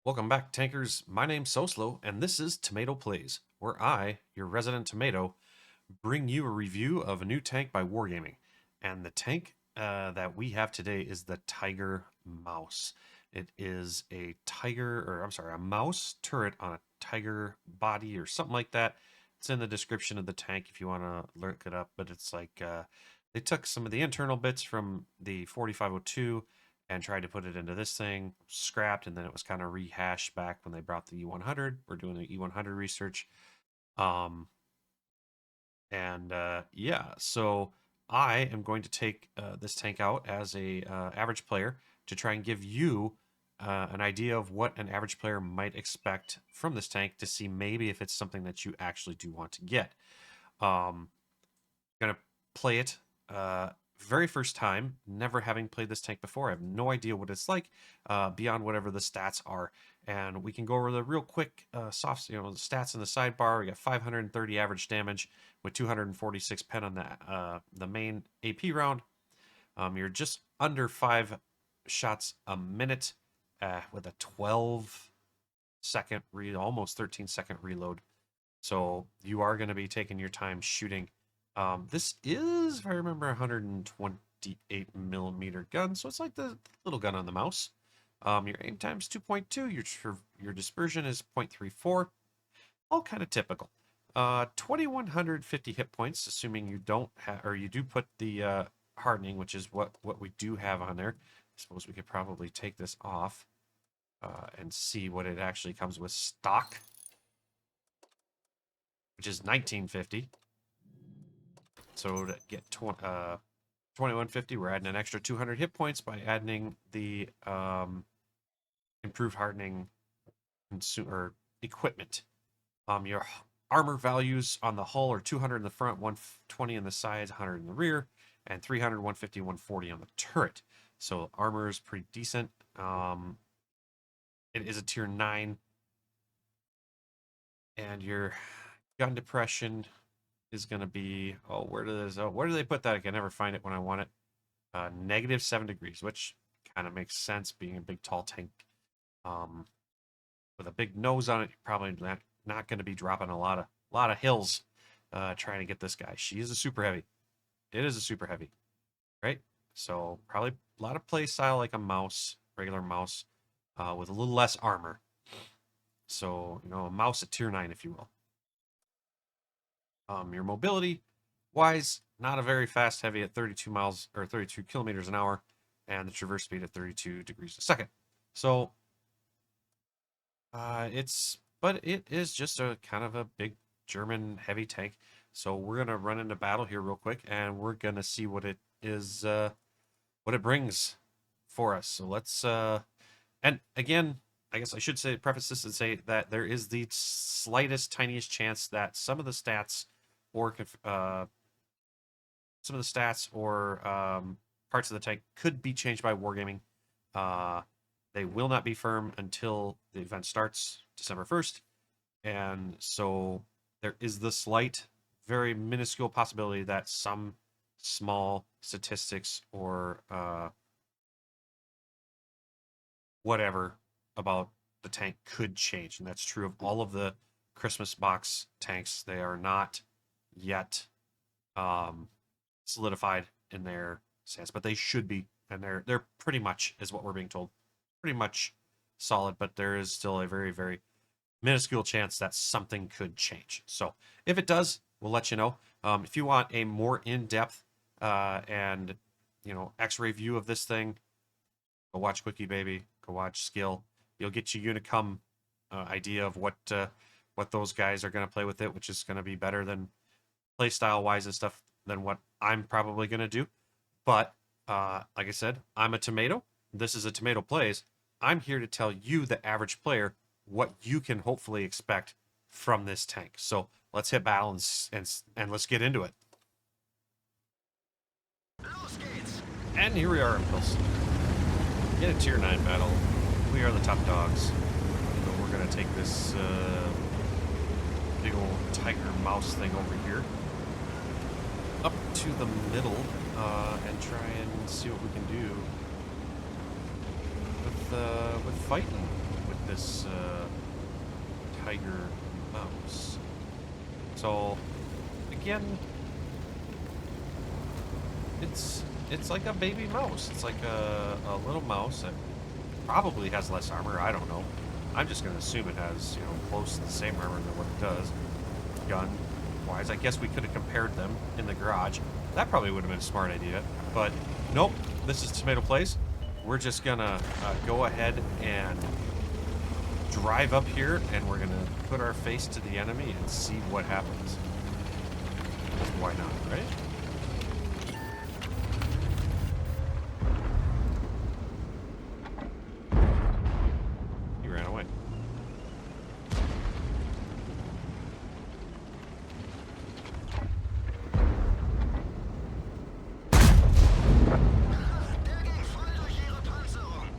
Welcome back, tankers. My name's SoSlo, and this is Tomato Plays, where I, your resident tomato, bring you a review of a new tank by Wargaming. And the tank that we have today is the Tiger Mouse. It is a a mouse turret on a tiger body or something like that. It's in the description of the tank if you want to look it up, but it's like they took some of the internal bits from the 4502 and tried to put it into this thing, scrapped, and then it was kind of rehashed back when they brought the E100. We're doing the E100 research. Um, yeah, so I am going to take this tank out as a average player to try and give you an idea of what an average player might expect from this tank to see maybe if it's something that you actually do want to get. Gonna play it very first time, never having played this tank before. I have no idea what it's like beyond whatever the stats are. And we can go over the real quick the stats in the sidebar. We got 530 average damage with 246 pen on the main AP round. You're just under 5 shots a minute with a 12-second almost 13-second reload. So you are going to be taking your time shooting. This is, if I remember, 128 millimeter gun, so it's like the little gun on the mouse. Your aim time's 2.2. Your dispersion is 0.34. All kind of typical. 2,150 hit points, assuming you don't have, or you do put the hardening, which is what we do have on there. I suppose we could probably take this off and see what it actually comes with stock, which is 1950. So to get 2150, we're adding an extra 200 hit points by adding the improved hardening or equipment. Your armor values on the hull are 200 in the front, 120 in the sides, 100 in the rear, and 300, 150, 140 on the turret. So armor is pretty decent. It is a tier 9. And your gun depression is going to be, where do they put that? I can never find it when I want it. -7 degrees, which kind of makes sense being a big tall tank. With a big nose on it, you're probably not going to be dropping a lot of hills trying to get this guy. She is a super heavy. It is a super heavy, right? So probably a lot of play style like a mouse, regular mouse, with a little less armor. So, a mouse at tier 9, if you will. Your mobility wise, not a very fast heavy at 32 miles or 32 kilometers an hour, and the traverse speed at 32 degrees a second. So but it is just a kind of a big German heavy tank. So we're gonna run into battle here real quick, and we're gonna see what it is, what it brings for us. So let's and again, I guess I should preface this and say that there is the slightest, tiniest chance that some of the stats or parts of the tank could be changed by Wargaming. They will not be firm until the event starts December 1st. And so there is the slight, very minuscule possibility that some small statistics or whatever about the tank could change. And that's true of all of the Christmas box tanks. They are not yet solidified in their stance, but they should be, and they're pretty much, is what we're being told, pretty much solid. But there is still a very, very minuscule chance that something could change. So if it does, we'll let you know. If you want a more in-depth and X-ray view of this thing, go watch Quickie Baby, go watch Skill. You'll get your Unicum idea of what those guys are going to play with it, which is going to be better than play style wise and stuff than what I'm probably going to do. But like I said, I'm a tomato. This is a Tomato Plays. I'm here to tell you, the average player, what you can hopefully expect from this tank. So let's hit battle and let's get into it. And here we are in Pilsen. In a tier 9 battle. We are the top dogs. So we're going to take this big old tiger mouse thing over here up to the middle and try and see what we can do with fighting with this tiger mouse. So again, it's like a baby mouse. It's like a little mouse that probably has less armor. I don't know. I'm just gonna assume it has, you know, close to the same armor than what it does. Gun wise, I guess we could have compared them in the garage. That probably would have been a smart idea, but nope. This is Tomato Place. We're just gonna go ahead and drive up here, and we're gonna put our face to the enemy and see what happens. Why not, right? He ran away.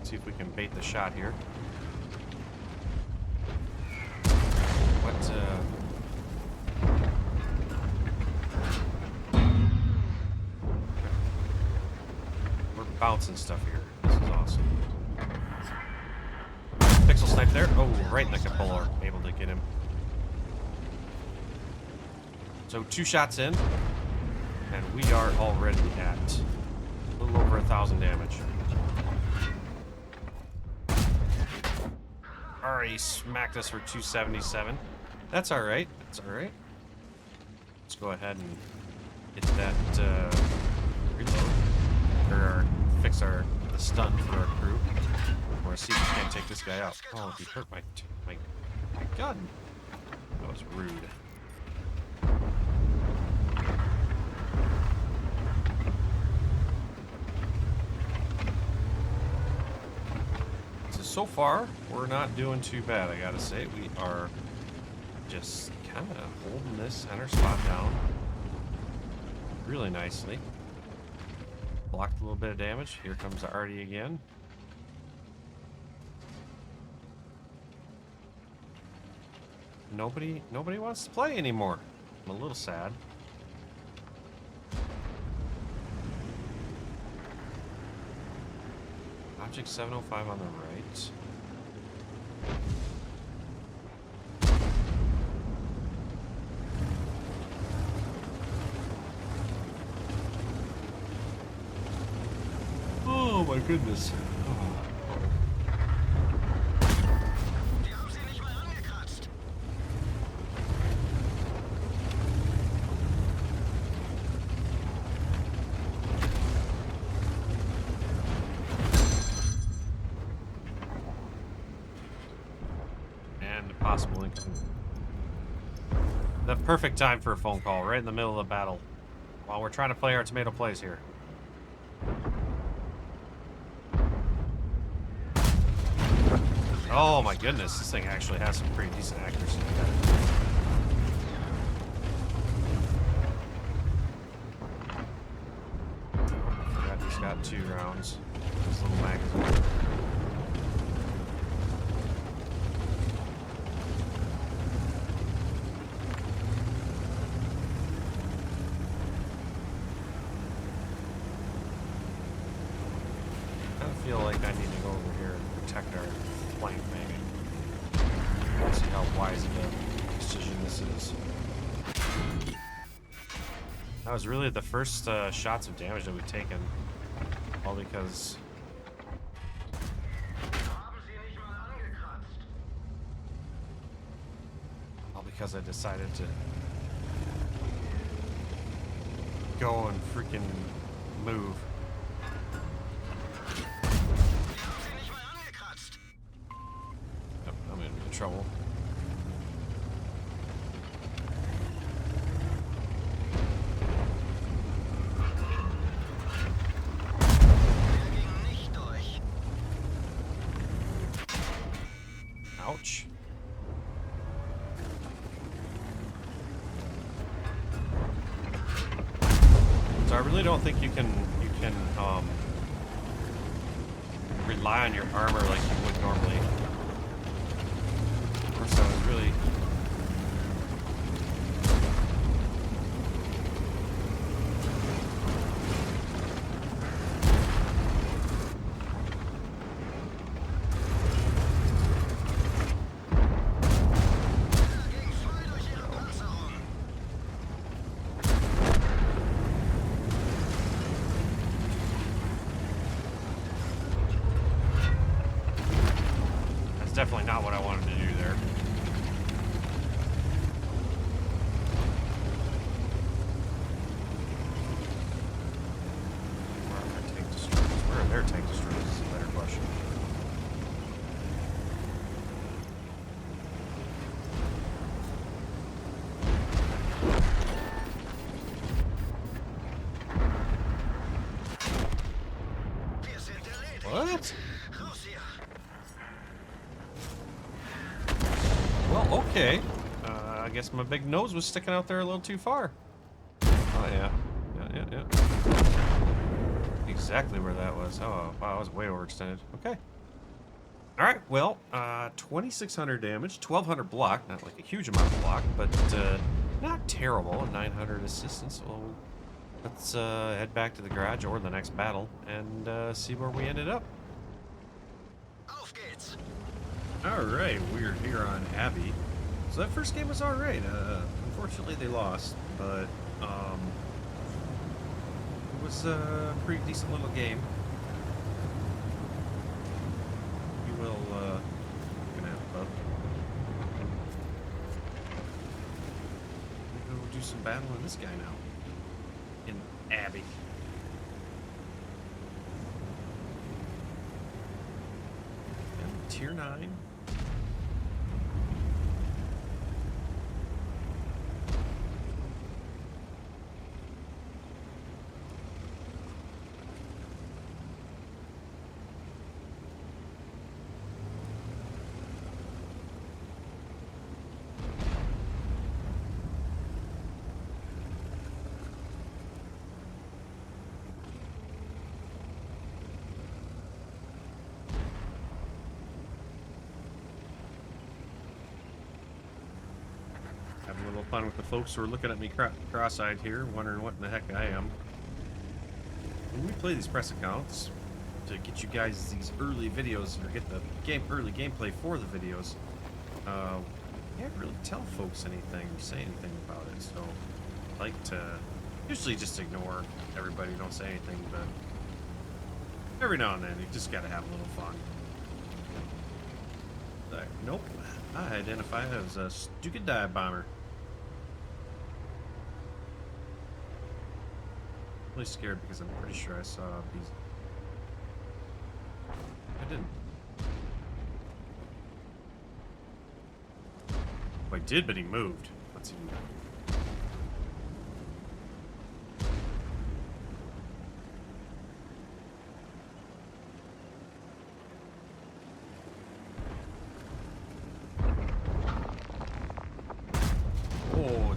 See if we can bait the shot here. We're bouncing stuff here. This is awesome. Pixel snipe there. Oh, right in the cupola. Able to get him. So 2 shots in, and we are already at a little over 1,000 damage. Already smacked us for 277. That's all right. That's all right. Let's go ahead and hit that reload, or fix the stun for our crew. I want to see if we can't take this guy out. Oh, he hurt my gun. That was rude. So far, we're not doing too bad, I gotta say. We are just kind of holding this center spot down really nicely. Blocked a little bit of damage. Here comes Artie again. Nobody wants to play anymore. I'm a little sad. Object 705 on the right. Oh my goodness. Possible incoming. The perfect time for a phone call, right in the middle of the battle, while we're trying to play our Tomato Plays here. Oh my goodness, this thing actually has some pretty decent accuracy. I forgot he's got 2 rounds. This little magazine. I feel like I need to go over here and protect our flank, maybe. Let's see how wise of a decision this is. That was really the first shots of damage that we've taken. All because... I decided to go and freaking move. Yep, I'm in trouble. Ouch. So I really don't think you can rely on your armor like you would normally. Of course, I was really definitely not what I wanted to do there. Where are my tank destroyers? Where are their tank destroyers is a better question. What? Well, okay. I guess my big nose was sticking out there a little too far. Oh, yeah. Yeah. Exactly where that was. Oh, wow, I was way overextended. Okay. All right, well, 2,600 damage, 1,200 block. Not like a huge amount of block, but not terrible. 900 assistance. Well, let's head back to the garage or the next battle and see where we ended up. Auf geht's. All right, we're here on Abbey. So that first game was all right. Unfortunately, they lost, but it was a pretty decent little game. You will gonna have a pub. Go do some battling this guy now in Abbey. And tier 9. Having a little fun with the folks who are looking at me cross-eyed here, wondering what in the heck I am. When we play these press accounts to get you guys these early videos or get the early gameplay for the videos, can't really tell folks anything or say anything about it. So I like to usually just ignore everybody, don't say anything, but every now and then you just gotta have a little fun. Nope. I identify as a stupid dive bomber. I'm really scared because I'm pretty sure I saw these. I didn't. Oh, I did, but he moved. Let's see.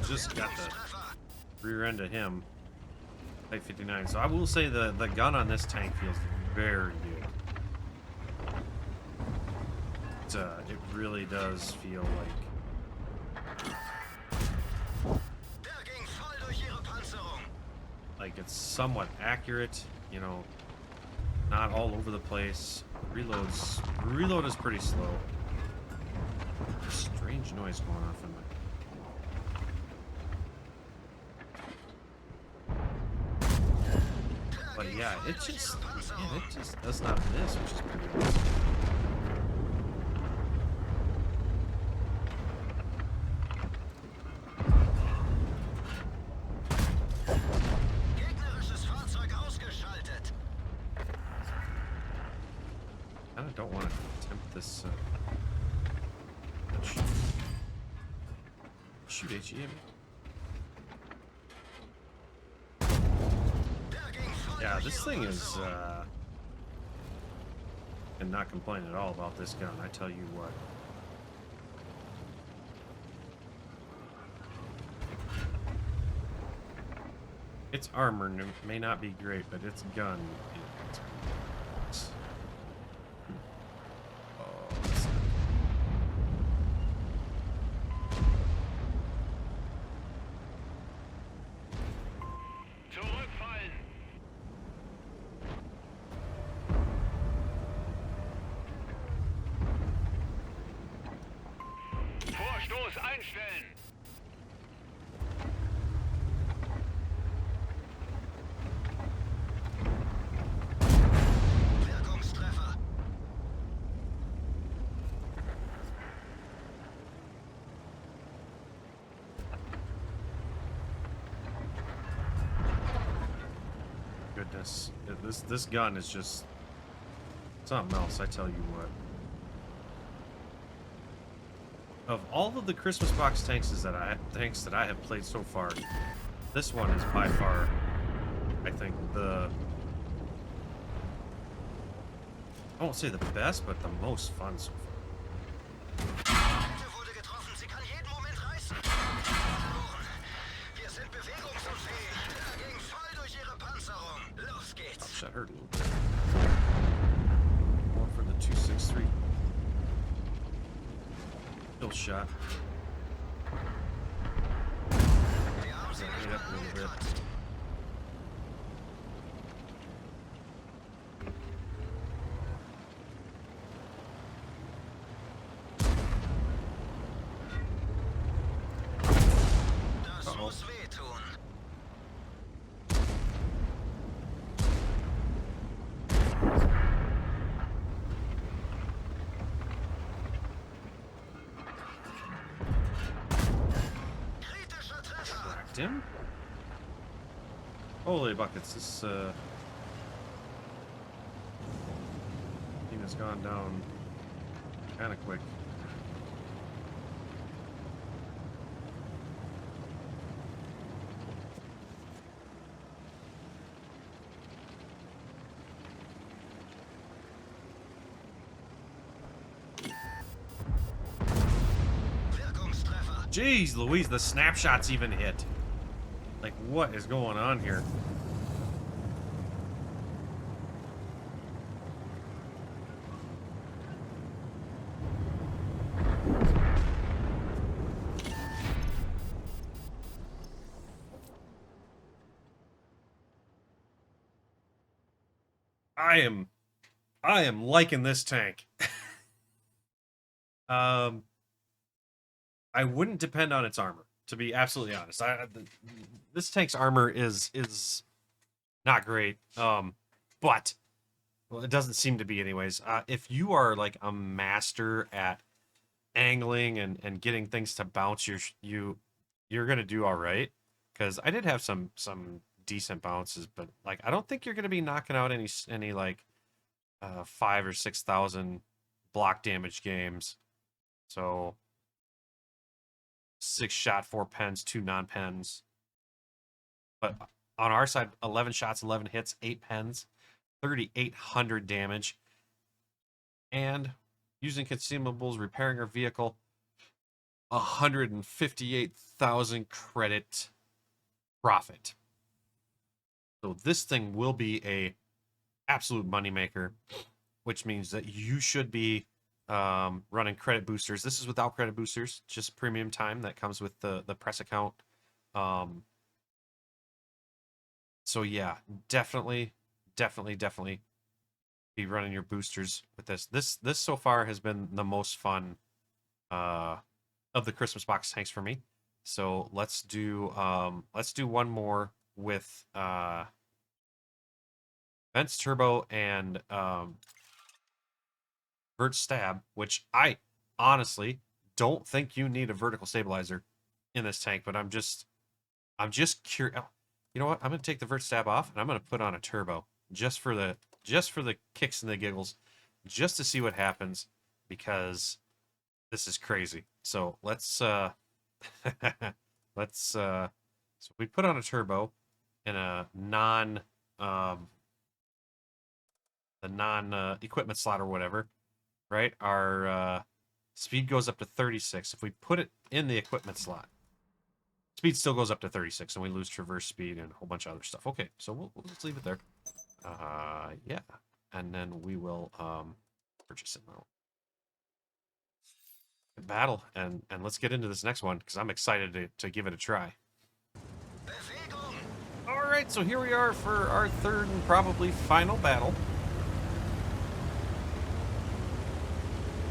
Just got the rear end of him. Type 59. So I will say the gun on this tank feels very good. It really does feel like it's somewhat accurate, you know, not all over the place. Reload is pretty slow. A strange noise going off in my. But yeah, it just does not miss, which is pretty awesome. I kinda don't want to attempt this. Shoot HE. Yeah, this thing is, and not complain at all about this gun, I tell you what. Its armor may not be great, but its gun is... Vorstoß einstellen! Wirkungstreffer! This gun is just something else, I tell you what. Of all of the Christmas box tanks that I have played so far, this one is by far, I think, I won't say the best, but the most fun so far. Wurde getroffen. Sie kann jeden Moment reißen. Verloren. Wir sind bewegungsunfähig. Dagegen voll durch ihre Panzerung. Los geht's. Shot hurt a little bit. More for the 263. Kill shot. Wir haben sie nicht Up a little bit. angekratzt. Das muss wehtun. Kritischer Treffer. Cracked him. Holy buckets, this thing has gone down kind of quick. Wirkungstreffer. Jeez Louise, the snapshots even hit. Like, what is going on here? I am liking this tank. I wouldn't depend on its armor, to be absolutely honest. This tank's armor is not great. But well, it doesn't seem to be anyways. If you are like a master at angling and getting things to bounce, you're gonna do all right. Because I did have some decent bounces, but like I don't think you're gonna be knocking out any like 5,000 or 6,000 block damage games. So 6 shot, 4 pens, 2 non-pens. But on our side, 11 shots, 11 hits, 8 pens, 3,800 damage. And using consumables, repairing our vehicle, 158,000 credit profit. So this thing will be a absolute moneymaker, which means that you should be running credit boosters. This is without credit boosters, just premium time that comes with the press account. So yeah, definitely be running your boosters with this. This so far has been the most fun of the Christmas box tanks for me. So let's do one more with Vents Turbo and Vert Stab, which I honestly don't think you need a vertical stabilizer in this tank, but I'm just curious. You know what? I'm gonna take the Vert Stab off and I'm gonna put on a turbo just for the kicks and the giggles, just to see what happens, because this is crazy. So let's so we put on a turbo in a non equipment slot or whatever, right? Our speed goes up to 36. If we put it in the equipment slot, speed still goes up to 36, and we lose traverse speed and a whole bunch of other stuff. Okay, so we'll just leave it there. Yeah, and then we will purchase it now. Battle, and let's get into this next one because I'm excited to give it a try. Bewegung. All right, so here we are for our third and probably final battle.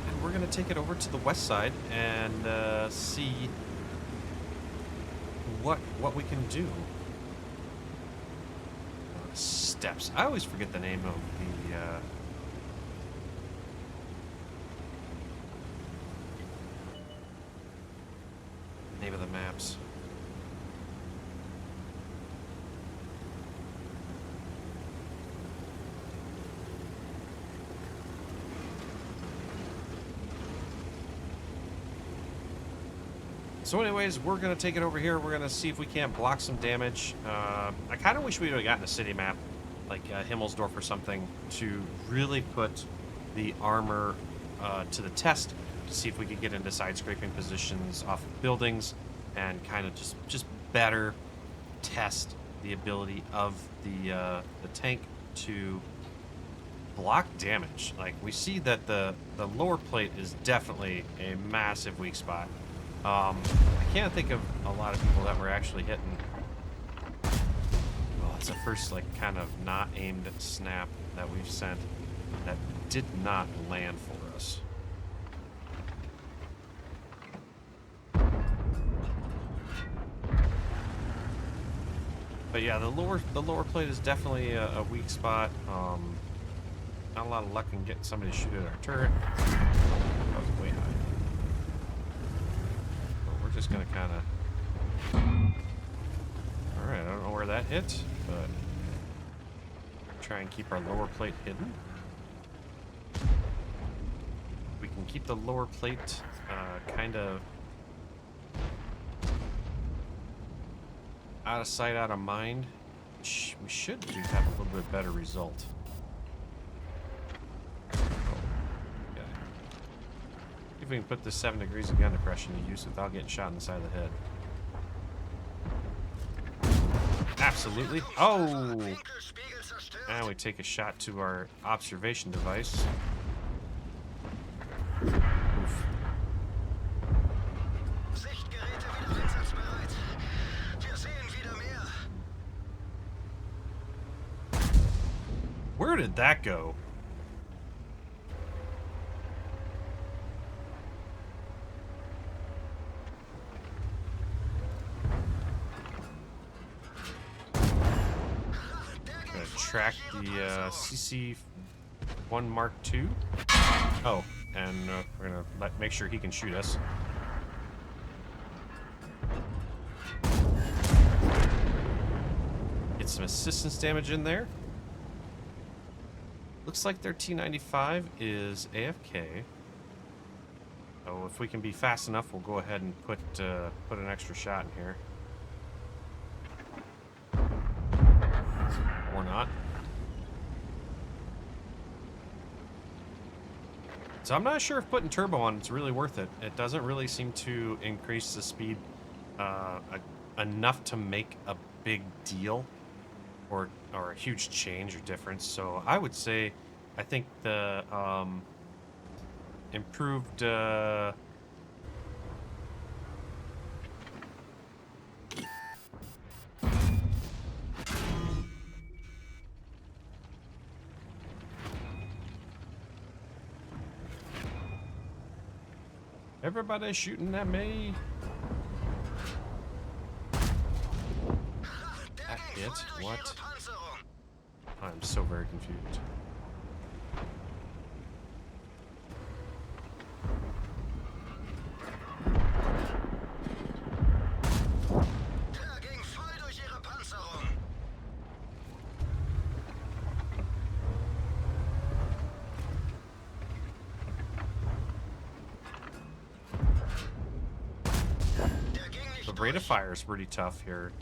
And we're going to take it over to the west side and see what we can do. Steps. I always forget the name of the name of the maps. So anyways, we're going to take it over here. We're going to see if we can't block some damage. I kind of wish we would have gotten a city map, like Himmelsdorf or something, to really put the armor to the test, to see if we could get into side-scraping positions off of buildings and kind of just better test the ability of the tank to block damage. Like, we see that the lower plate is definitely a massive weak spot. I can't think of a lot of people that were actually hitting. Well, it's the first, like, kind of not aimed snap that we've sent that did not land for us. But yeah, the lower plate is definitely a weak spot. Not a lot of luck in getting somebody to shoot at our turret. That was way high. Just gonna kind of. All right, I don't know where that hit, but try and keep our lower plate hidden. We can keep the lower plate kind of out of sight, out of mind. We should have a little bit better result. If we can put this 7 degrees of gun depression to use without getting shot in the side of the head. Absolutely. Oh! And we take a shot to our observation device. Oof. Where did that go? Track the CC-1 Mark II. Oh, and we're gonna make sure he can shoot us. Get some assistance damage in there. Looks like their T-95 is AFK. So if we can be fast enough, we'll go ahead and put an extra shot in here. Or not. So I'm not sure if putting turbo on it's really worth it. It doesn't really seem to increase the speed enough to make a big deal or a huge change or difference. So I would say I think the improved everybody's shooting at me. That hit? What? I'm so very confused. The rate of fire is pretty tough here.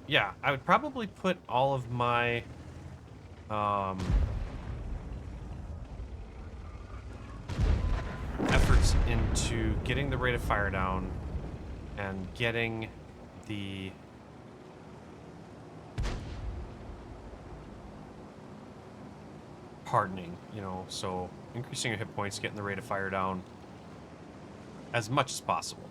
Yeah, I would probably put all of my efforts into getting the rate of fire down and getting the hardening, you know, so increasing your hit points, getting the rate of fire down as much as possible.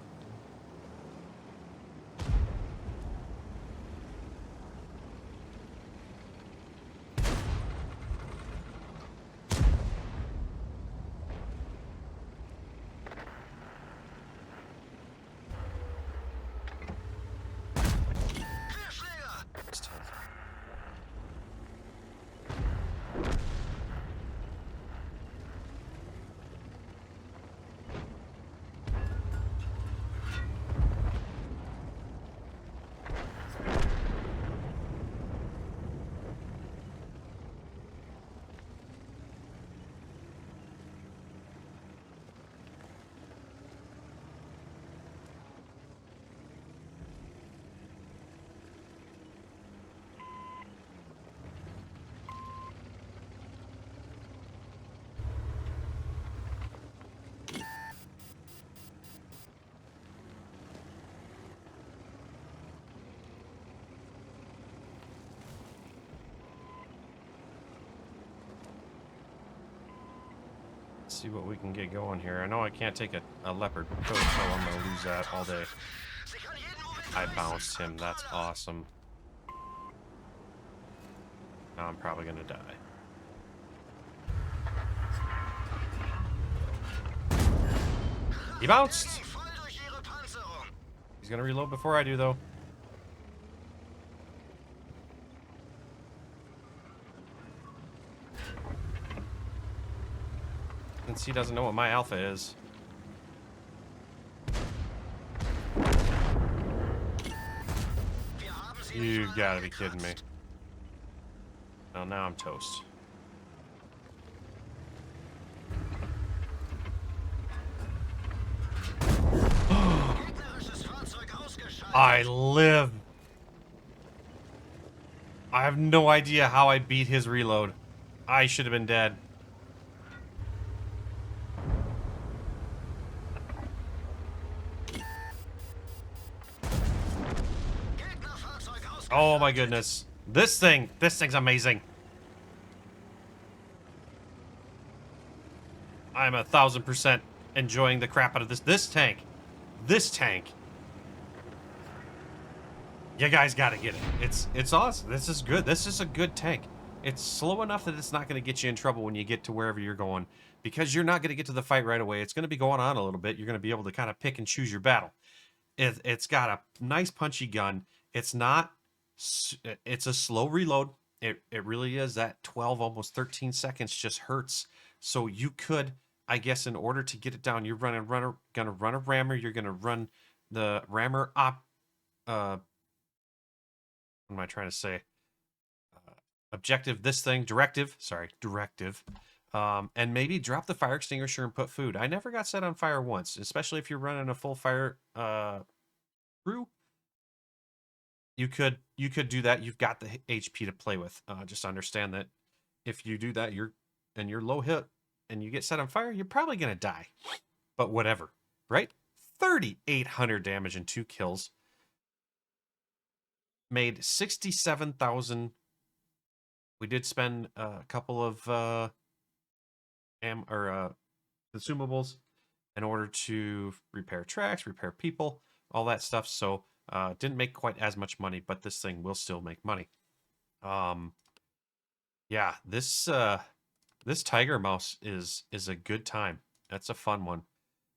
see what we can get going here. I know I can't take a leopard coat, so I'm going to lose that all day. Sie kann jeden Moment I reißen. bounced him. That's awesome. Now I'm probably going to die. He bounced! Der ging voll durch ihre Panzerung. He's going to reload before I do, though. Since he doesn't know what my alpha is. Wir haben sie You nicht mal gotta be kidding me. angekratzt. Well, now I'm toast. Gegnerisches Fahrzeug ausgeschaltet. I live. I have no idea how I beat his reload. I should have been dead. Gegnerfahrzeug ausgeschaltet. Oh my goodness. This thing's amazing. I'm 1000% enjoying the crap out of this tank. This tank. You guys gotta get it. It's awesome. This is good. This is a good tank. It's slow enough that it's not going to get you in trouble when you get to wherever you're going, because you're not going to get to the fight right away. It's going to be going on a little bit. You're going to be able to kind of pick and choose your battle. It's got a nice punchy gun. It's not. It's a slow reload. It really is. That 12, almost 13 seconds just hurts. So you could, I guess, in order to get it down, you're gonna run a rammer. You're gonna run the rammer op. What am I trying to say? Objective, this thing, directive, and maybe drop the fire extinguisher and put food. I never got set on fire once, especially if you're running a full fire crew. You could do that. You've got the HP to play with. Just understand that if you do that, you're low hit and you get set on fire, you're probably gonna die. But whatever, right? 3,800 damage and 2 kills. Made 67,000. We did spend a couple of consumables in order to repair tracks, repair people, all that stuff. So didn't make quite as much money, but this thing will still make money. Yeah, this Tiger Mouse is a good time. That's a fun one.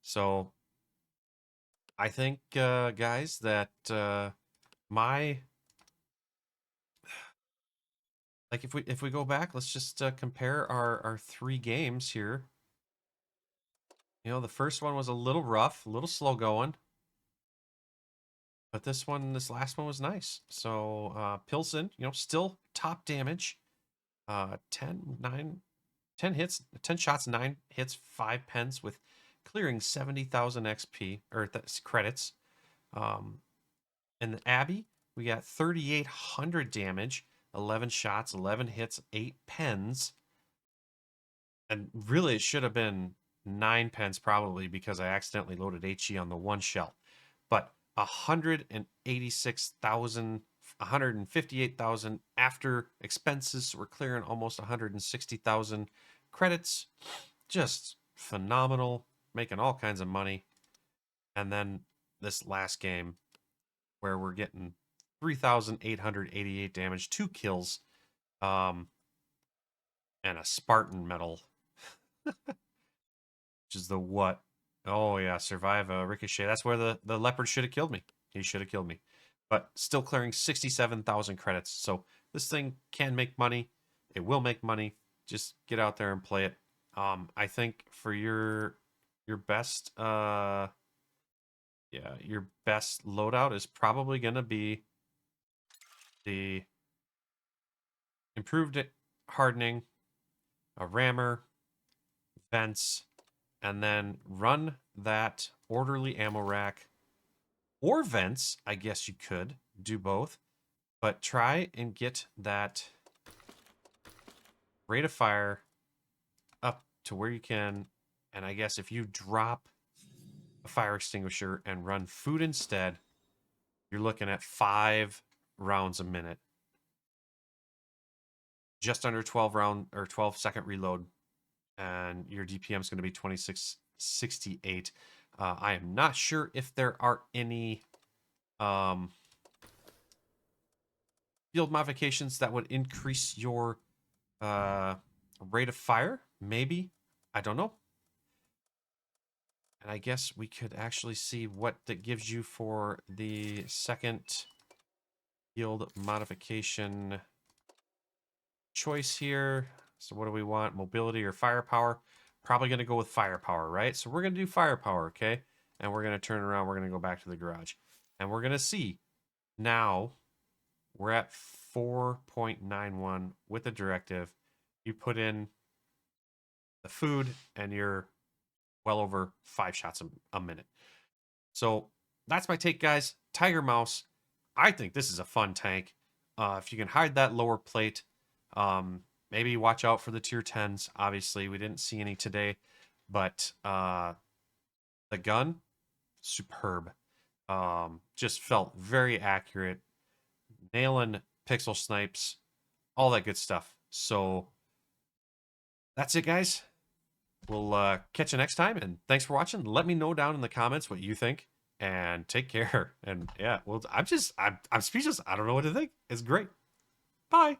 So I think guys that if we go back, let's just compare our 3 games here. You know, the first one was a little rough, a little slow going. But this last one was nice. So Pilsen, you know, still top damage. 10 hits, 10 shots, 9 hits, 5 pens with clearing 70,000 XP or credits. And the Abby, we got 3,800 damage. 11 shots, 11 hits, 8 pens. And really, it should have been 9 pens probably, because I accidentally loaded HE on the 1 shell. But 186,000, 158,000 after expenses. So we're clearing almost 160,000 credits. Just phenomenal, making all kinds of money. And then this last game where we're getting 3,888 damage, 2 kills, and a Spartan medal, which is the what? Oh yeah, survive a ricochet. That's where the leopard should have killed me. He should have killed me, but still clearing 67,000 credits. So this thing can make money. It will make money. Just get out there and play it. I think for your best your best loadout is probably gonna be the improved hardening, a rammer, vents, and then run that orderly ammo rack or vents. I guess you could do both, but try and get that rate of fire up to where you can. And I guess if you drop a fire extinguisher and run food instead, you're looking at 5 rounds a minute. Just under 12 second reload. and your DPM is going to be 2668. I am not sure if there are any field modifications that would increase your rate of fire. Maybe. I don't know. And I guess we could actually see what that gives you for the second field modification choice here. So what do we want? Mobility or firepower? Probably going to go with firepower, right? So we're going to do firepower, okay? And we're going to turn around. We're going to go back to the garage. And we're going to see now we're at 4.91 with the directive. You put in the food and you're well over 5 shots a minute. So that's my take, guys. Tiger Mouse, I think this is a fun tank. If you can hide that lower plate, maybe watch out for the tier 10s. Obviously, we didn't see any today, but the gun, superb. Just felt very accurate, nailing pixel snipes, all that good stuff. So that's it, guys. We'll catch you next time, and thanks for watching. Let me know down in the comments what you think, and take care. And yeah, well, I'm speechless. I don't know what to think. It's great. Bye.